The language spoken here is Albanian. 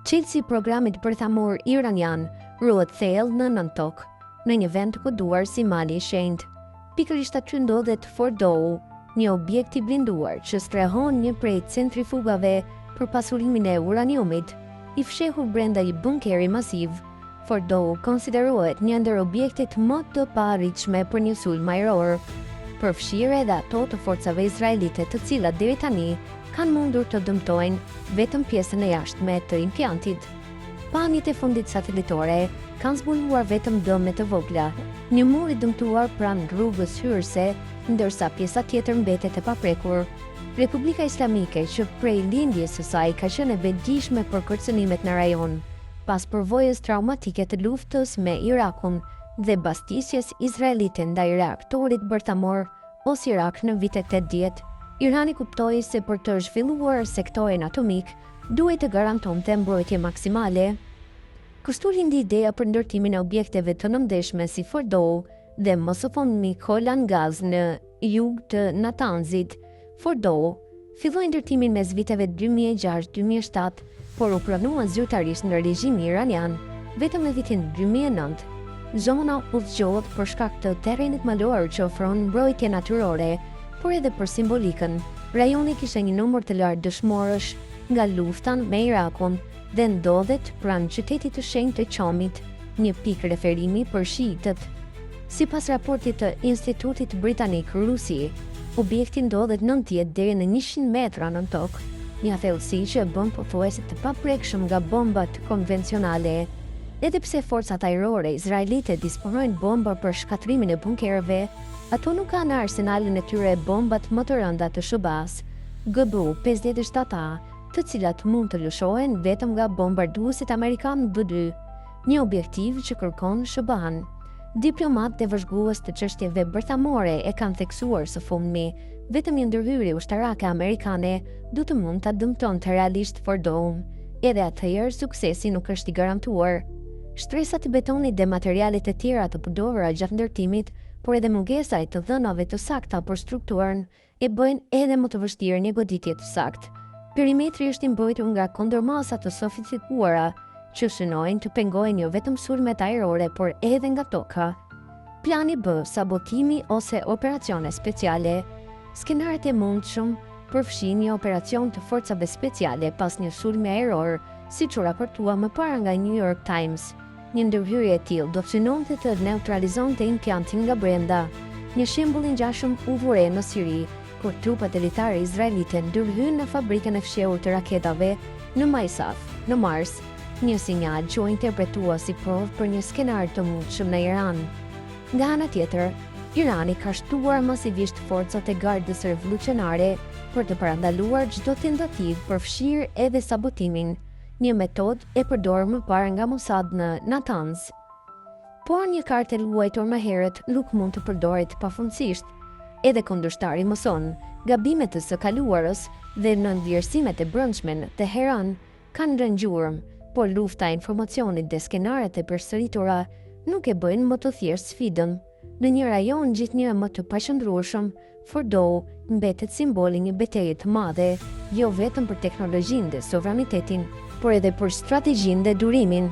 Çelësi i programit bërthamor iranian ruhet thellë në nën tokë, në një vend të koduar si Mali i Shenjtë. Pikërisht aty ndodhet Fordow, një objekt i blinduar që strehon një prej centrifugave për pasurimin e uraniumit, i fshehur brenda një bunkeri masiv. Fordow konsiderohet një ndër objektet më të paarritshme për një sulm ajror, përfshirë edhe ato të forcave izraelite, të cilat deri tani kanë mundur të dëmtojnë vetëm pjesën e jashtme të implantit. Pamjet e fundit satelitore kanë zbuluar vetëm dëme të vogla, një mur i dëmtuar pranë rrugës hyrëse, ndërsa pjesa tjetër mbetet e paprekur. Republika Islamike, që prej lindjes së saj ka qenë e vetëdijshme për kërcënimet në rajon, pas përvojës traumatike të luftës me Irakun dhe bastisjes izraelite ndaj reaktorit bërthamor Osirak në vitet 80, Irani kuptoi se për të zhvilluar sektorin atomik, duhet të garantonte mbrojtje maksimale. Kështu lindi ideja për ndërtimin e objekteve të nëndeshme si Fordow dhe më së fundmi Golan Gaz në jug të Natanzit. Fordow filloi ndërtimin mes viteve 2006-2007, por u pranua zyrtarisht nga regjimi iranian vetëm në vitin 2009. Zona u zgjohet për shkak të terrenit malor që ofron mbrojtje natyrore, por edhe për simbolikën. Rajoni kishte një numër të lartë dëshmorësh nga lufta me Irakun dhe ndodhet pranë qytetit të shenjtë të Qomit, një pikë referimi për shiitët. Sipas raportit të Institutit Britanik Rusi, objekti ndodhet 90 deri në 100 metra nën tokë, një thellësi që e bën pothuajse të paprekshëm nga bombat konvencionale. Edhe pse forcat ajrore izraelite disponojnë bomba për shkatrimin e bunkerëve, ato nuk kanë në arsenalin e tyre bombat më të rënda të SHBA-s, GBU-57A, të cilat mund të lëshohen vetëm nga bombarduesit amerikan B-2, një objektiv që kërkon SHBA-n. Diplomat dhe vëzhgues të çështjeve bërthamore e kanë theksuar së fundmi, vetëm një ndërhyrje ushtarake amerikane do të mund ta dëmtonte realisht Fordow, edhe atëherë suksesi nuk është i garantuar. Shtresat e betonit dhe materialet e tjera të përdorura gjatë ndërtimit, por edhe mungesa e të dhënave të sakta për strukturën, e bëjnë edhe më të vështirë një goditje të saktë. Perimetri është i mbrojtur nga kondërmasa të sofistikuara, që synojnë të pengojnë jo vetëm sulmet ajrore, por edhe nga toka. Plani B, sabotimi ose operacione speciale. Skenaret e mundshëm përfshin një operacion të forcave speciale pas një sulmi ajror, siç u raportua më para nga New York Times. Një ndërhyrje e tillë do synonte të neutralizonte implantin nga brenda. Një shembull i ngjashëm u vure në Siri, kur trupat elitare izraelite ndërhyn në fabrikën e fshehur të raketave në Maisaf, në Mars, një sinjal që u interpretua si provë për një skenar të mundshëm në Iran. Nga ana tjetër, Irani ka shtuar masivisht forcat e gardës revolucionare për të parandaluar çdo tentativë përfshirë edhe sabotimin, një metodë e përdorur më parë nga Mossad në Natanz. Por një kartë e luajtur më herët nuk mund të përdoret pafundësisht. Edhe kundërshtari mëson, gabimet e së kaluarës dhe nënvlerësimet e brendshme në Teheran kanë rënë gjurmë, por lufta e informacionit dhe skenaret e përsëritura nuk e bëjnë më të thjeshtë sfidën. Në një rajon gjithnjë më të paqëndrueshëm, Fordow mbetet simboli një betejë të madhe, jo vetëm për teknologjinë dhe sovranitetin, por edhe për strategjinë dhe durimin.